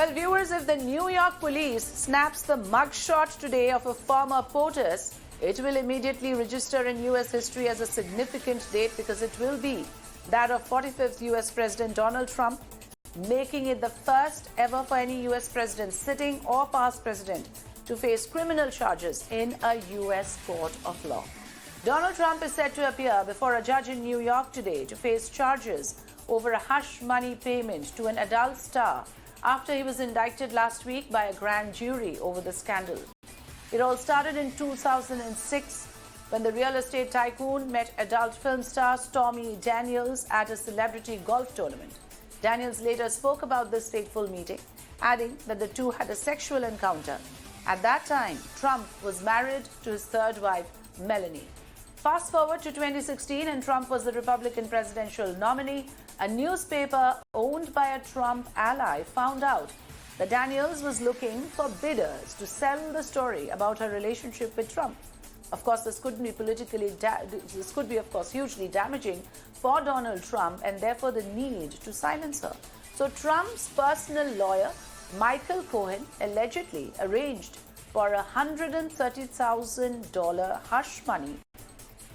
Well, viewers, if the New York police snaps the mugshot today of a former POTUS, it will immediately register in U.S. history as a significant date because it will be that of 45th U.S. President Donald Trump, making it the first ever for any U.S. president, sitting or past president, to face criminal charges in a U.S. court of law. Donald Trump is set to appear before a judge in New York today to face charges over a hush money payment to an adult star after he was indicted last week by a grand jury over the scandal. It all started in 2006 when the real estate tycoon met adult film star Stormy Daniels at a celebrity golf tournament. Daniels later spoke about this fateful meeting, adding that the two had a sexual encounter. At that time, Trump was married to his third wife, Melanie. Fast forward to 2016, and Trump was the Republican presidential nominee. A newspaper owned by a Trump ally found out that Daniels was looking for bidders to sell the story about her relationship with Trump. Of course, this could be of course hugely damaging for Donald Trump, and therefore the need to silence her. So Trump's personal lawyer, Michael Cohen, allegedly arranged for a $130,000 hush money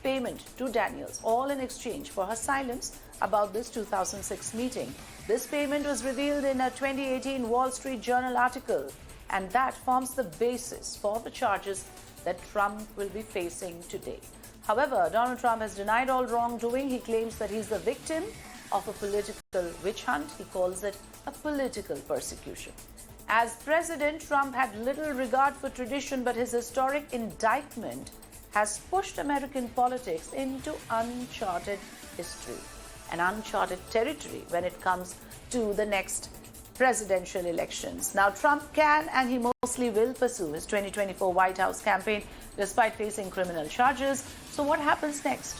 payment to Daniels, all in exchange for her silence about this 2006 meeting. This payment was revealed in a 2018 Wall Street Journal article, and that forms the basis for the charges that Trump will be facing today. However, Donald Trump has denied all wrongdoing. He claims that he's the victim of a political witch hunt. He calls it a political persecution. As president, Trump had little regard for tradition, but his historic indictment has pushed American politics into uncharted history and uncharted territory when it comes to the next presidential elections. Now, Trump can and he mostly will pursue his 2024 White House campaign despite facing criminal charges. So what happens next?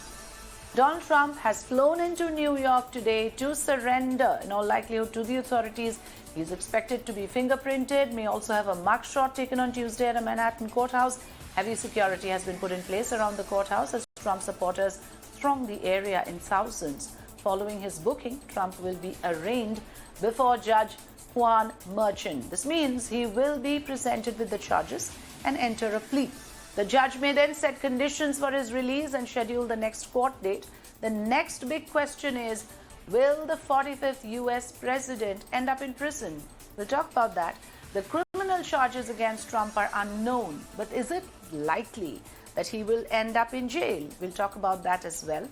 Donald Trump has flown into New York today to surrender, in all likelihood, to the authorities. He's expected to be fingerprinted, may also have a mugshot taken on Tuesday at a Manhattan courthouse. Heavy security has been put in place around the courthouse as Trump supporters throng the area in thousands. Following his booking, Trump will be arraigned before Judge Juan Merchan. This means he will be presented with the charges and enter a plea. The judge may then set conditions for his release and schedule the next court date. The next big question is, will the 45th U.S. president end up in prison? We'll talk about that. The criminal charges against Trump are unknown, but is it likely that he will end up in jail? We'll talk about that as well.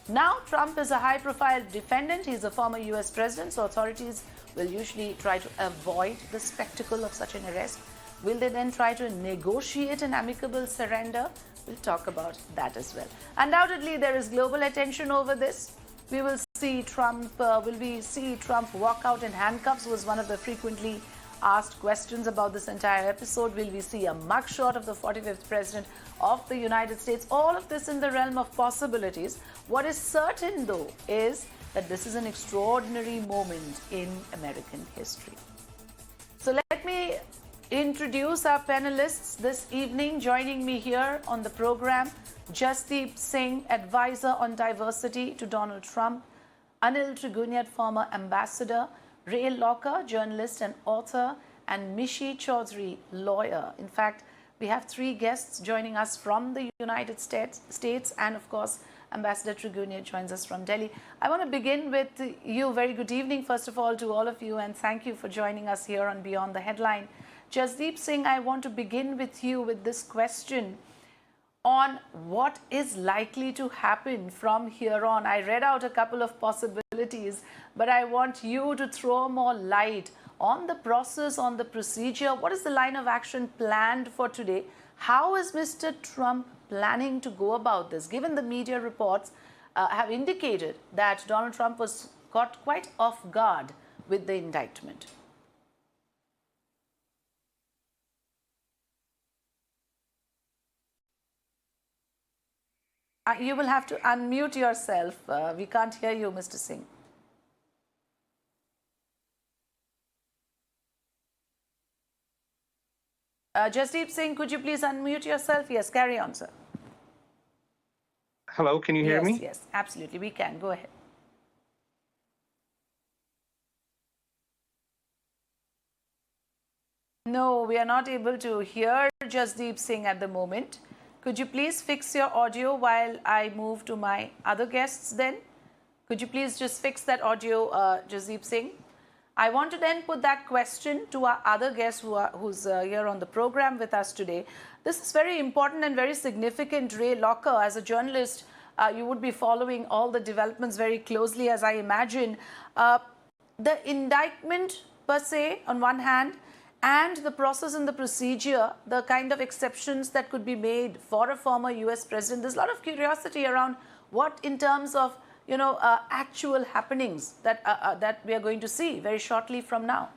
Now, Trump is a high-profile defendant. He's a former U.S. president, so authorities will usually try to avoid the spectacle of such an arrest. Will they then try to negotiate an amicable surrender? We'll talk about that as well. Undoubtedly, there is global attention over this. We will see Trump, walk out in handcuffs was one of the frequently asked questions about this entire episode. Will we see a mugshot of the 45th president of the United States? All of this in the realm of possibilities. What is certain, though, is that this is an extraordinary moment in American history. So let me introduce our panelists this evening. Joining me here on the program, Jasdeep Singh, advisor on diversity to Donald Trump; Anil Trigunyat, former ambassador; Ray Locker, journalist and author; and Mishi Chaudhry, lawyer. In fact, we have three guests joining us from the United States, and of course, Ambassador Trigunyat joins us from Delhi. I want to begin with you. Very good evening, first of all, to all of you, and thank you for joining us here on Beyond the Headline. Jasdeep Singh, I want to begin with you with this question on what is likely to happen from here on. I read out a couple of possibilities, but I want you to throw more light on the process, on the procedure. What is the line of action planned for today? How is Mr. Trump planning to go about this, given the media reports have indicated that Donald Trump was caught quite off guard with the indictment? You will have to unmute yourself. We can't hear you, Mr. Singh. Jasdeep Singh, could you please unmute yourself? Yes, carry on, sir. Hello, can you hear me? Yes, absolutely. We can. Go ahead. No, we are not able to hear Jasdeep Singh at the moment. Could you please fix your audio while I move to my other guests then? Could you please just fix that audio, Jasdeep Singh? I want to then put that question to our other guest who's here on the program with us today. This is very important and very significant. Ray Locker, as a journalist, you would be following all the developments very closely, as I imagine. The indictment per se, on one hand, and the process and the procedure, the kind of exceptions that could be made for a former US president. There's a lot of curiosity around what, in terms of actual happenings that we are going to see very shortly from now.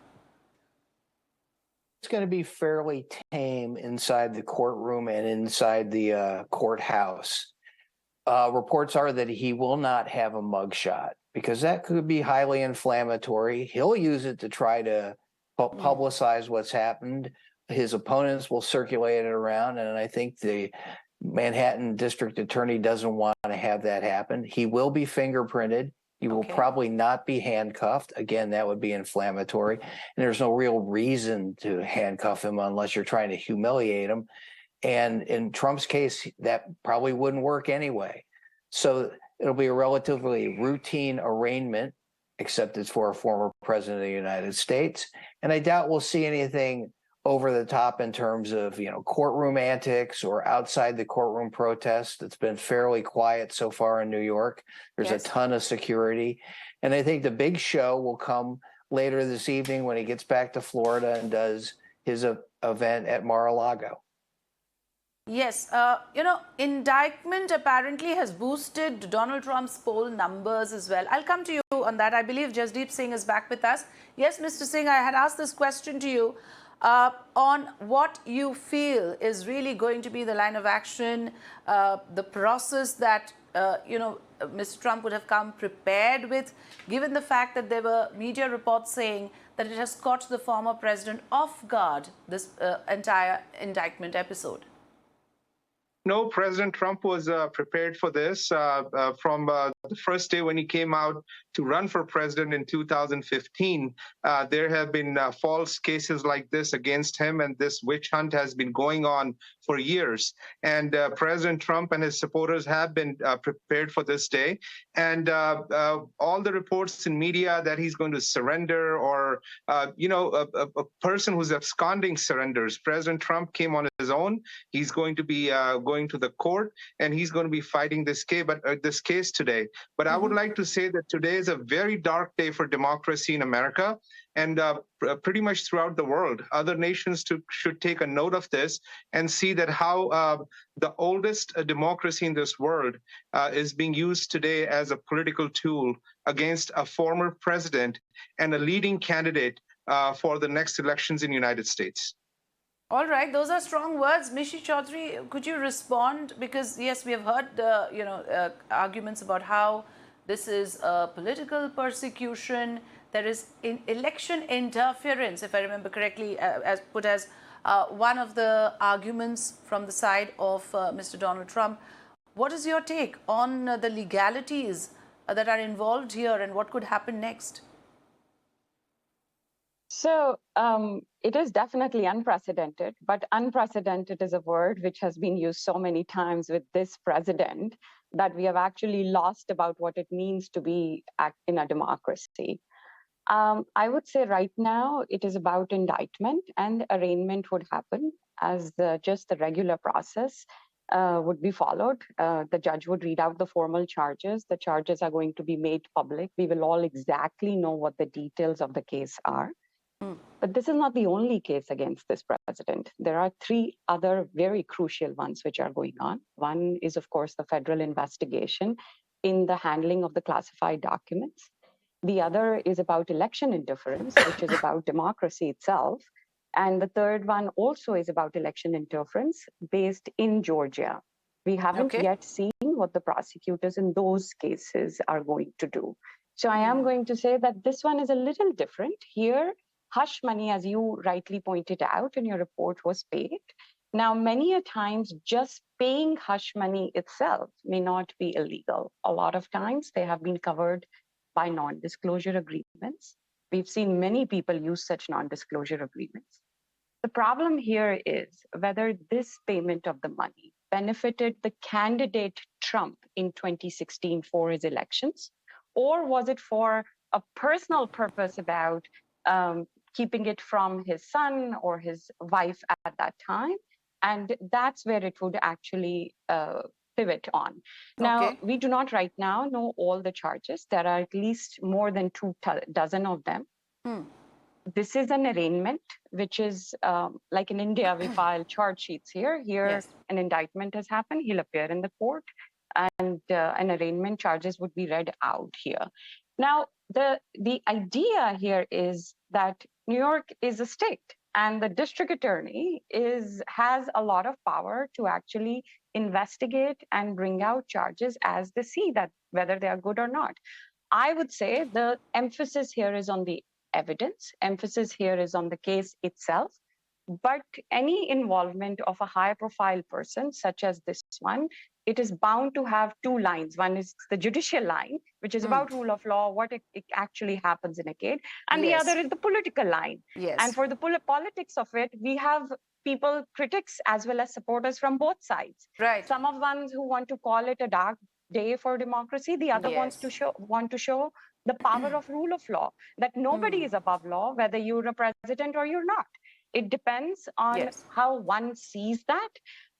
It's going to be fairly tame inside the courtroom and inside the courthouse. Reports are that he will not have a mugshot because that could be highly inflammatory. He'll use it to try to publicize what's happened. His opponents will circulate it around, and I think the Manhattan District Attorney doesn't want to have that happen. He will be fingerprinted. He will probably not be handcuffed. Again, that would be inflammatory. And there's no real reason to handcuff him unless you're trying to humiliate him. And in Trump's case, that probably wouldn't work anyway. So it'll be a relatively routine arraignment, except it's for a former president of the United States. And I doubt we'll see anything over the top in terms of, courtroom antics or outside the courtroom protests. It's been fairly quiet so far in New York. There's a ton of security. And I think the big show will come later this evening when he gets back to Florida and does his event at Mar-a-Lago. Yes, indictment apparently has boosted Donald Trump's poll numbers as well. I'll come to you on that. I believe Jasdeep Singh is back with us. Yes, Mr. Singh, I had asked this question to you on what you feel is really going to be the line of action, the process that, Mr. Trump would have come prepared with, given the fact that there were media reports saying that it has caught the former president off guard, this entire indictment episode. No, President Trump was prepared for this from the first day when he came out to run for president in 2015. There have been false cases like this against him, and this witch hunt has been going on for years. And President Trump and his supporters have been prepared for this day. And all the reports in media that he's going to surrender or, a person who's absconding surrenders. President Trump came on his own. He's going to be going to the court, and he's going to be fighting this case today. But I would like to say that today is a very dark day for democracy in America and pretty much throughout the world. Other nations should take a note of this and see that how the oldest democracy in this world is being used today as a political tool against a former president and a leading candidate for the next elections in the United States. All right, those are strong words. Mishi Chaudhry, could you respond? Because, yes, we have heard, arguments about how this is political persecution. There is election interference, if I remember correctly, as one of the arguments from the side of Mr. Donald Trump. What is your take on the legalities that are involved here and what could happen next? So it is definitely unprecedented, but unprecedented is a word which has been used so many times with this president that we have actually lost about what it means to be in a democracy. I would say right now it is about indictment, and arraignment would happen as just the regular process would be followed. The judge would read out the formal charges. The charges are going to be made public. We will all exactly know what the details of the case are. But this is not the only case against this president. There are three other very crucial ones which are going on. One is, of course, the federal investigation in the handling of the classified documents. The other is about election interference, which is about democracy itself. And the third one also is about election interference based in Georgia. We haven't yet seen what the prosecutors in those cases are going to do. So I am going to say that this one is a little different. Here, hush money, as you rightly pointed out in your report, was paid. Now, many a times, just paying hush money itself may not be illegal. A lot of times, they have been covered by non-disclosure agreements. We've seen many people use such non-disclosure agreements. The problem here is whether this payment of the money benefited the candidate Trump in 2016 for his elections, or was it for a personal purpose about keeping it from his son or his wife at that time? And that's where it would actually pivot on. Now, Okay. we do not right now know all the charges. There are at least more than 24 of them. This is an arraignment, which is like in India, we file charge sheets here. Here, Yes. an indictment has happened. He'll appear in the court, and an arraignment charges would be read out here. Now, the idea here is that New York is a state, and the district attorney has a lot of power to actually investigate and bring out charges as they see that whether they are good or not. I would say the emphasis here is on the evidence. Emphasis here is on the case itself. But any involvement of a high profile person, such as this one, it is bound to have two lines. One is the judicial line, which is about rule of law, what it actually happens in a case. And Yes. the other is the political line. Yes. And for the politics of it, we have people, critics, as well as supporters from both sides. Right. Some of ones who want to call it a dark day for democracy, the other ones want to show the power of rule of law, that nobody is above law, whether you're a president or you're not. It depends on how one sees that.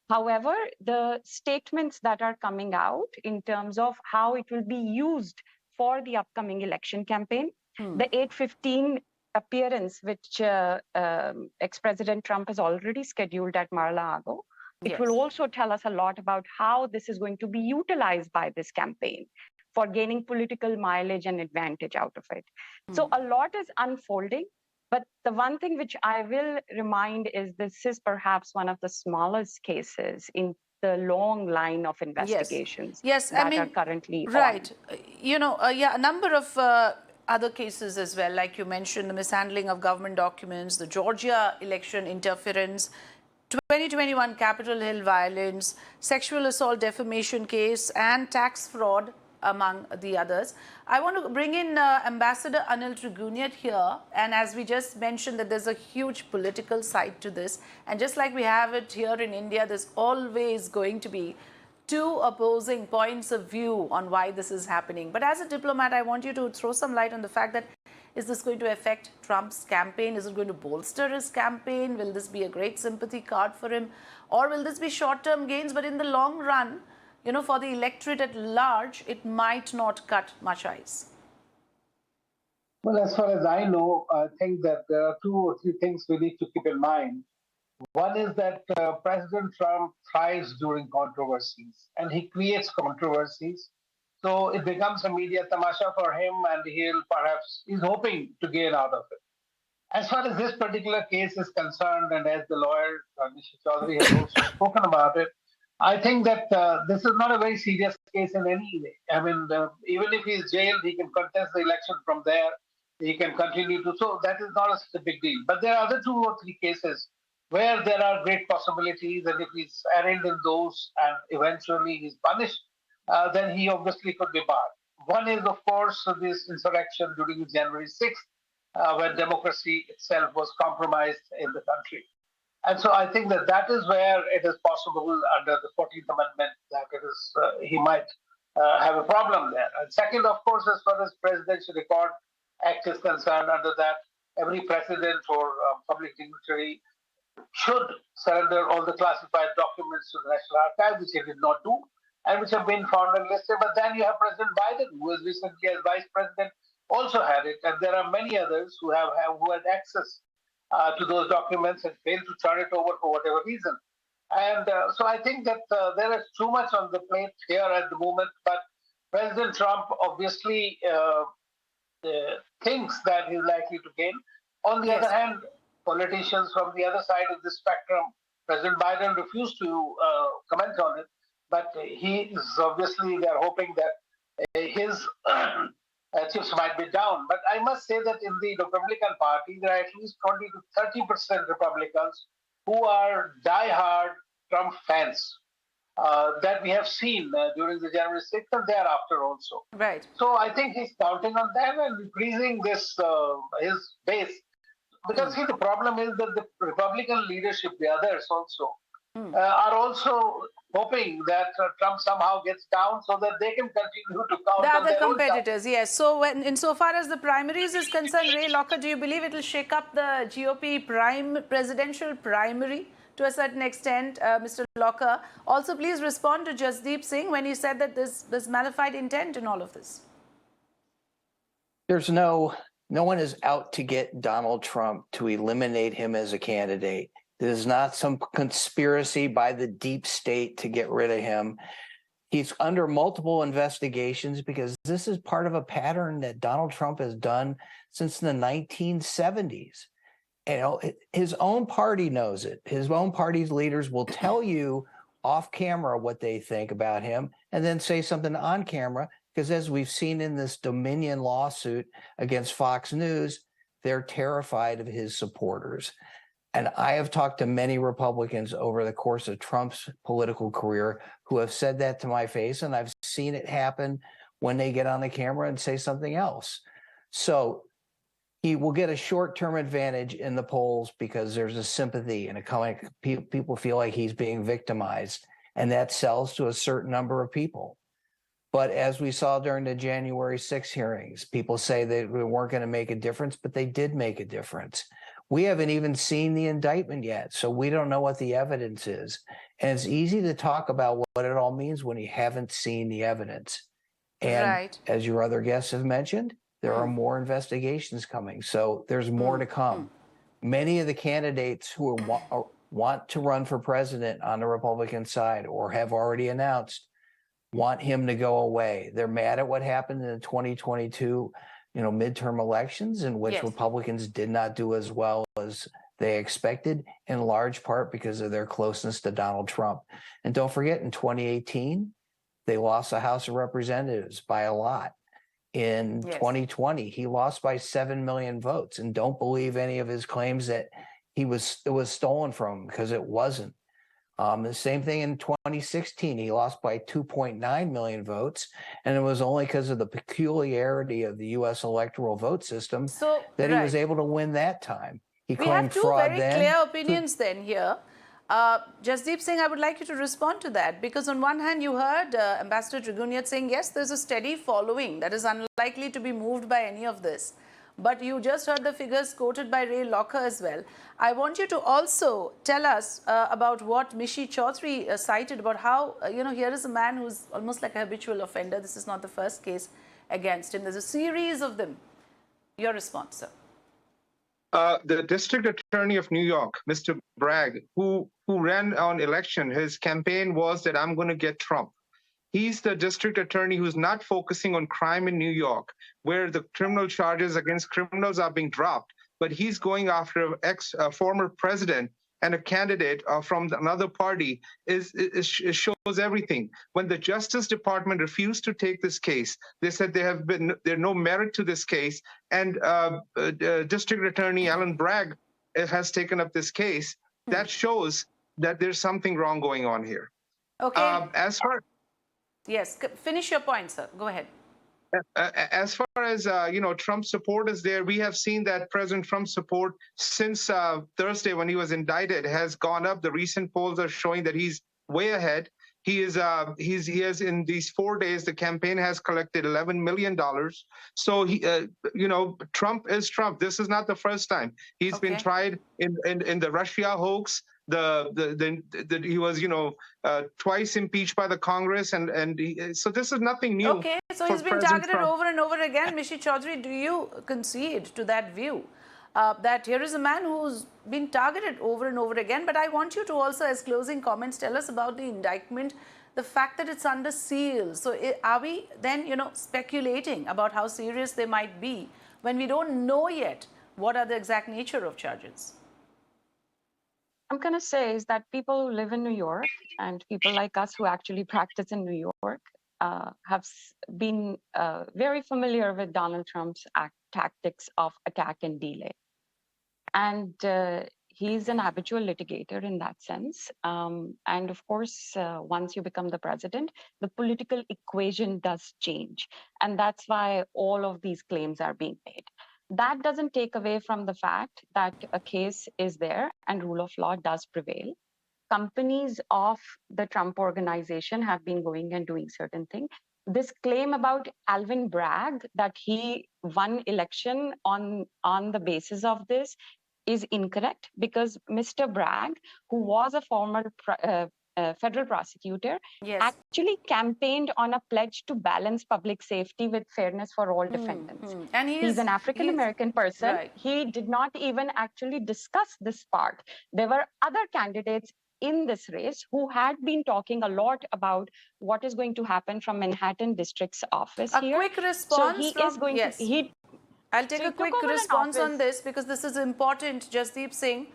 However, the statements that are coming out in terms of how it will be used for the upcoming election campaign, the 8:15 appearance, which ex-President Trump has already scheduled at Mar-a-Lago, it will also tell us a lot about how this is going to be utilized by this campaign for gaining political mileage and advantage out of it. So a lot is unfolding. But the one thing which I will remind is this is perhaps one of the smallest cases in the long line of investigations that are currently on. A number of other cases as well, like you mentioned, the mishandling of government documents, the Georgia election interference, 2021 Capitol Hill violence, sexual assault defamation case, and tax fraud, among the others. I want to bring in Ambassador Anil Triguniat here, and as we just mentioned that there's a huge political side to this, and just like we have it here in India, there's always going to be two opposing points of view on why this is happening. But as a diplomat, I want you to throw some light on the fact that is this going to affect Trump's campaign? Is it going to bolster his campaign? Will this be a great sympathy card for him? Or will this be short-term gains, but in the long run, for the electorate at large, it might not cut much ice? Well, as far as I know, I think that there are two or three things we need to keep in mind. One is that President Trump thrives during controversies, and he creates controversies. So it becomes a media tamasha for him, and he's hoping to gain out of it. As far as this particular case is concerned, and as the lawyer, Nisha Chaudhary, has also spoken about it, I think that this is not a very serious case in any way. I mean, even if he's jailed, he can contest the election from there. He can continue to. So that is not such a big deal. But there are other 2 or 3 cases where there are great possibilities, and if he's arraigned in those and eventually he's punished, then he obviously could be barred. One is, of course, this insurrection during January 6th, when democracy itself was compromised in the country. And so I think that is where it is possible under the 14th Amendment that he might have a problem there. And second, of course, as far as Presidential Record Act is concerned, under that, every president or public dignitary should surrender all the classified documents to the National Archive, which he did not do, and which have been found and listed. But then you have President Biden, who was recently as vice president, also had it, and there are many others who had access to those documents and failed to turn it over for whatever reason. And so I think that there is too much on the plate here at the moment, but President Trump obviously thinks that he's likely to gain. On the other hand, politicians from the other side of the spectrum, President Biden refused to comment on it, but he is obviously, they're hoping that his chips might be down. But I must say that in the Republican Party, there are at least 20 to 30% Republicans who are diehard Trump fans that we have seen during the January 6th and thereafter also. Right. So I think he's counting on them and increasing this his base. because see, the problem is that the Republican leadership, the others also, are also hoping that Trump somehow gets down so that they can continue to count The on other their own competitors, yes. So, insofar as the primaries is concerned, Ray Locker, do you believe it will shake up the GOP presidential primary to a certain extent, Mr. Locker? Also, please respond to Jasdeep Singh when he said that there's malified intent in all of this. There's no one is out to get Donald Trump to eliminate him as a candidate. There's not some conspiracy by the deep state to get rid of him. He's under multiple investigations because this is part of a pattern that Donald Trump has done since the 1970s. You know, his own party knows it. His own party's leaders will tell you off camera what they think about him and then say something on camera, because as we've seen in this Dominion lawsuit against Fox News, they're terrified of his supporters. And I have talked to many Republicans over the course of Trump's political career who have said that to my face, and I've seen it happen when they get on the camera and say something else. So he will get a short-term advantage in the polls because there's a sympathy and people feel like he's being victimized, and that sells to a certain number of people. But as we saw during the January 6 hearings, people say they weren't going to make a difference, but they did make a difference. We haven't even seen the indictment yet, so we don't know what the evidence is. And it's easy to talk about what it all means when you haven't seen the evidence. And as your other guests have mentioned, there are more investigations coming, so there's more to come. Many of the candidates who want to run for president on the Republican side or have already announced want him to go away. They're mad at what happened in the 2022 midterm elections, in which Republicans did not do as well as they expected, in large part because of their closeness to Donald Trump. And don't forget, in 2018, they lost the House of Representatives by a lot. In 2020, he lost by 7 million votes. And don't believe any of his claims that it was stolen from him, because it wasn't. The same thing in 2016, he lost by 2.9 million votes, and it was only because of the peculiarity of the U.S. electoral vote system that he was able to win that time. He claimed fraud then. We have two very clear opinions then here. Jasdeep Singh, I would like you to respond to that, because on one hand, you heard Ambassador Trigunyat saying, yes, there's a steady following that is unlikely to be moved by any of this. But you just heard the figures quoted by Ray Locker as well. I want you to also tell us about what Mishi Chaudhry cited about how, here is a man who's almost like a habitual offender. This is not the first case against him. There's a series of them. Your response, sir. The district attorney of New York, Mr. Bragg, who ran on election, his campaign was that I'm going to get Trump. He's the district attorney who's not focusing on crime in New York, where the criminal charges against criminals are being dropped. But he's going after an former president and a candidate from another party. It shows everything. When the Justice Department refused to take this case, they said there's no merit to this case. And District Attorney Alan Bragg has taken up this case. That shows that there's something wrong going on here. Okay. Yes, finish your point, sir. Go ahead. As far as Trump's support is there, we have seen that President Trump's support since Thursday, when he was indicted, has gone up. The recent polls are showing that he's way ahead. He has in these 4 days, the campaign has collected $11 million. So Trump is Trump. This is not the first time he's been tried in the Russia hoax. He was twice impeached by the Congress, so this is nothing new. Okay, so he's been targeted over and over again. Mishi Chaudhry, do you concede to that view that here is a man who's been targeted over and over again? But I want you to also, as closing comments, tell us about the indictment, the fact that it's under seal. So are we then speculating about how serious they might be when we don't know yet what are the exact nature of charges? I'm going to say is that people who live in New York and people like us who actually practice in New York have been very familiar with Donald Trump's tactics of attack and delay. And he's an habitual litigator in that sense. And of course, once you become the president, the political equation does change. And that's why all of these claims are being made. That doesn't take away from the fact that a case is there and rule of law does prevail. Companies of the Trump organization have been going and doing certain things. This claim about Alvin Bragg that he won election on the basis of this is incorrect, because Mr. Bragg, who was a former federal prosecutor, Yes. actually campaigned on a pledge to balance public safety with fairness for all defendants. And He's an African-American person. Right. He did not even actually discuss this part. There were other candidates in this race who had been talking a lot about what is going to happen from Manhattan District's office A here. quick response So he from, is going yes. to... I'll take a quick response on this because this is important, Jasdeep Singh.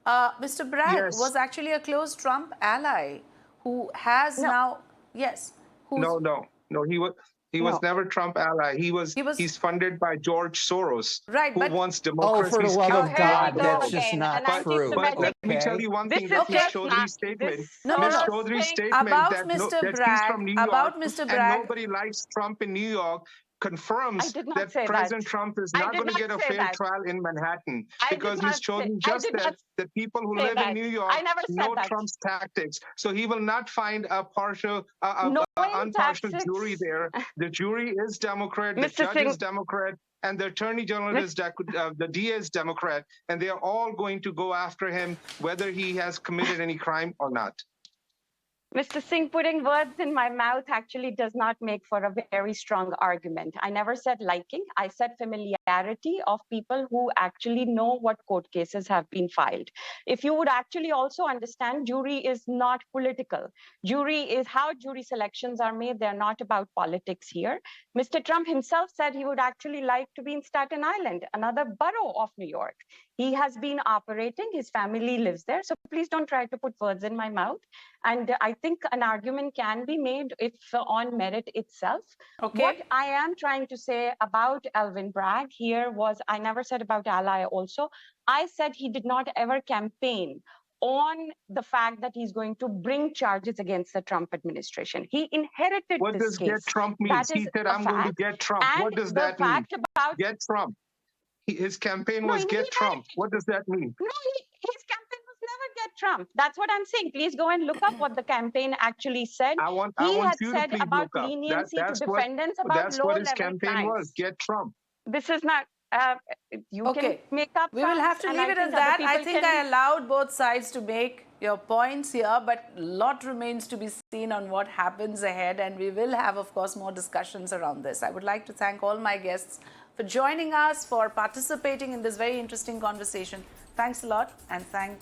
Mr. Bragg Yes. was actually a close Trump ally who has now, yes. No. He was never Trump ally. He's funded by George Soros, right, who but wants Oh, democracy. for the love of God, that's just again, not an true. But let me tell Okay. you one This thing. is That Ms. just Chaudhry's not- statement, this No, Ms. no. Chaudhry's thing statement about that, Mr. that he's Bragg, from New York about Mr. and Bragg. nobody likes Trump in New York confirms I did not that say President that. Trump is I not did going to not get a say fair that. trial in Manhattan, I did because not Ms. Chaudhry say- I just did said not that people who say live that. in New York I never said know that. Trump's tactics. So he will not find a partial, Knowing unpartial tactics- jury there. The jury is Democrat, the Mr. judge Singh- is Democrat, and the attorney general is the DA is Democrat, and they are all going to go after him whether he has committed any crime or not. Mr. Singh, putting words in my mouth actually does not make for a very strong argument. I never said liking. I said familiarity of people who actually know what court cases have been filed. If you would actually also understand, jury is not political. Jury is how jury selections are made. They're not about politics here. Mr. Trump himself said he would actually like to be in Staten Island, another borough of New York. He has been operating. His family lives there. So please don't try to put words in my mouth. And I think an argument can be made if on merit itself. Okay. What I am trying to say about Alvin Bragg here was, I never said about ally also. I said he did not ever campaign on the fact that he's going to bring charges against the Trump administration. He inherited What this does case. get Trump mean? That He is said, a I'm going to fact. get Trump. And What does the that mean? fact about Get Trump. His campaign No, was he get Trump. inherited. What does that mean? No, his campaign was never get Trump. That's what I'm saying. Please go and look up what the campaign actually said. I want He had you to said please about look up. leniency to That's defendants about what his low-level campaign crimes. was. Get Trump. This is not. You Okay. can make up. We will have to facts, leave and it I at think other that. I people think can- I allowed both sides to make your points here, but a lot remains to be seen on what happens ahead, and we will have, of course, more discussions around this. I would like to thank all my guests for joining us, for participating in this very interesting conversation. Thanks a lot, and thank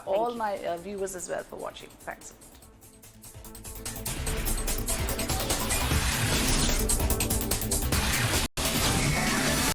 all my viewers as well for watching. Thanks a lot.